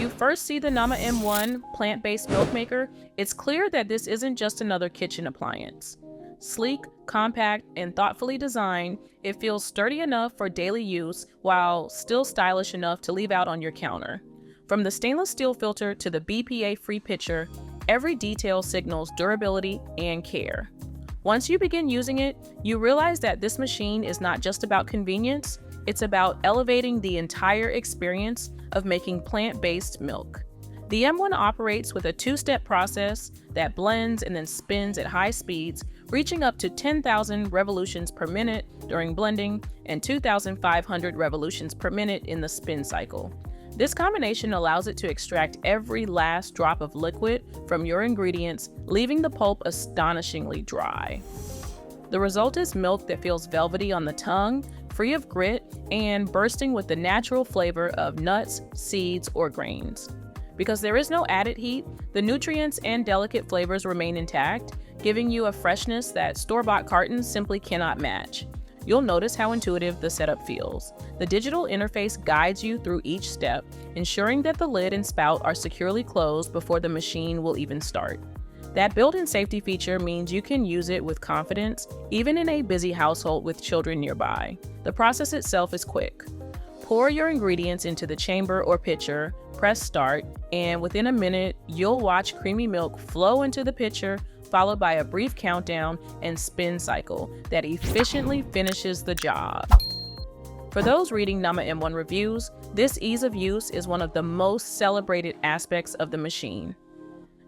you first see the Nama M1 plant-based milk maker, it's clear that this isn't just another kitchen appliance. Sleek, compact, and thoughtfully designed, it feels sturdy enough for daily use while still stylish enough to leave out on your counter. From the stainless steel filter to the BPA-free pitcher, every detail signals durability and care. Once you begin using it, you realize that this machine is not just about convenience, it's about elevating the entire experience of making plant-based milk. The M1 operates with a two-step process that blends and then spins at high speeds, reaching up to 10,000 revolutions per minute during blending and 2,500 revolutions per minute in the spin cycle. This combination allows it to extract every last drop of liquid from your ingredients, leaving the pulp astonishingly dry. The result is milk that feels velvety on the tongue, free of grit, and bursting with the natural flavor of nuts, seeds, or grains. Because there is no added heat, the nutrients and delicate flavors remain intact, giving you a freshness that store-bought cartons simply cannot match. You'll notice how intuitive the setup feels. The digital interface guides you through each step, ensuring that the lid and spout are securely closed before the machine will even start. That built-in safety feature means you can use it with confidence, even in a busy household with children nearby. The process itself is quick. Pour your ingredients into the chamber or pitcher, press start, and within a minute, you'll watch creamy milk flow into the pitcher, followed by a brief countdown and spin cycle that efficiently finishes the job. For those reading Nama M1 reviews, this ease of use is one of the most celebrated aspects of the machine.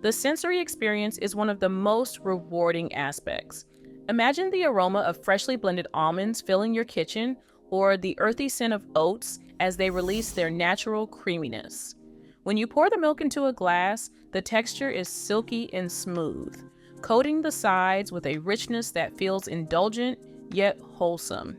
The sensory experience is one of the most rewarding aspects. Imagine the aroma of freshly blended almonds filling your kitchen, or the earthy scent of oats as they release their natural creaminess. When you pour the milk into a glass, the texture is silky and smooth, coating the sides with a richness that feels indulgent yet wholesome.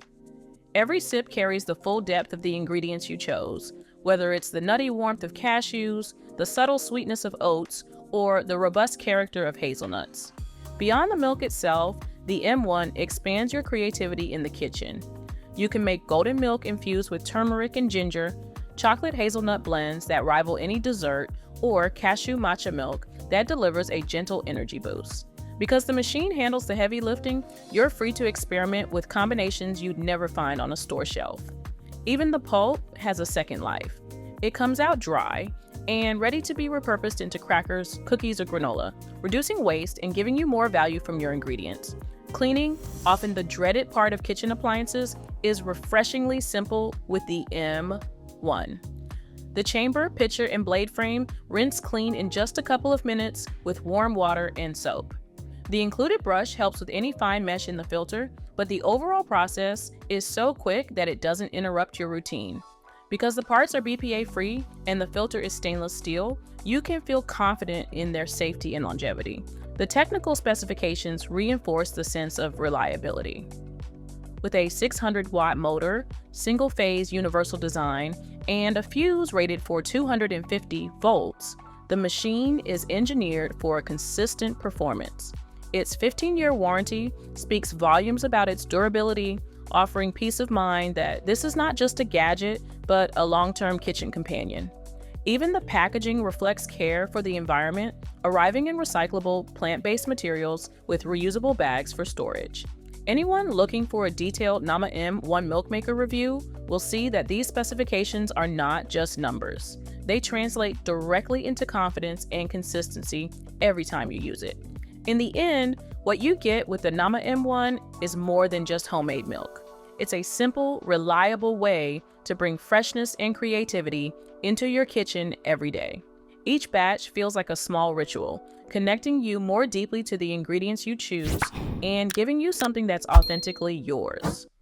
Every sip carries the full depth of the ingredients you chose, whether it's the nutty warmth of cashews, the subtle sweetness of oats, or the robust character of hazelnuts. Beyond the milk itself, the M1 expands your creativity in the kitchen. You can make golden milk infused with turmeric and ginger, chocolate hazelnut blends that rival any dessert, or cashew matcha milk that delivers a gentle energy boost. Because the machine handles the heavy lifting, you're free to experiment with combinations you'd never find on a store shelf. Even the pulp has a second life. It comes out dry and ready to be repurposed into crackers, cookies, or granola, reducing waste and giving you more value from your ingredients. Cleaning, often the dreaded part of kitchen appliances, is refreshingly simple with the M1. The chamber, pitcher, and blade frame rinse clean in just a couple of minutes with warm water and soap. The included brush helps with any fine mesh in the filter, but the overall process is so quick that it doesn't interrupt your routine. Because the parts are BPA-free and the filter is stainless steel, you can feel confident in their safety and longevity. The technical specifications reinforce the sense of reliability. With a 600-watt motor, single-phase universal design, and a fuse rated for 250 volts, the machine is engineered for consistent performance. Its 15-year warranty speaks volumes about its durability, offering peace of mind that this is not just a gadget, but a long-term kitchen companion. Even the packaging reflects care for the environment, arriving in recyclable, plant-based materials with reusable bags for storage. Anyone looking for a detailed Nama M1 milk maker review will see that these specifications are not just numbers. They translate directly into confidence and consistency every time you use it. In the end, what you get with the Nama M1 is more than just homemade milk. It's a simple, reliable way to bring freshness and creativity into your kitchen every day. Each batch feels like a small ritual, connecting you more deeply to the ingredients you choose and giving you something that's authentically yours.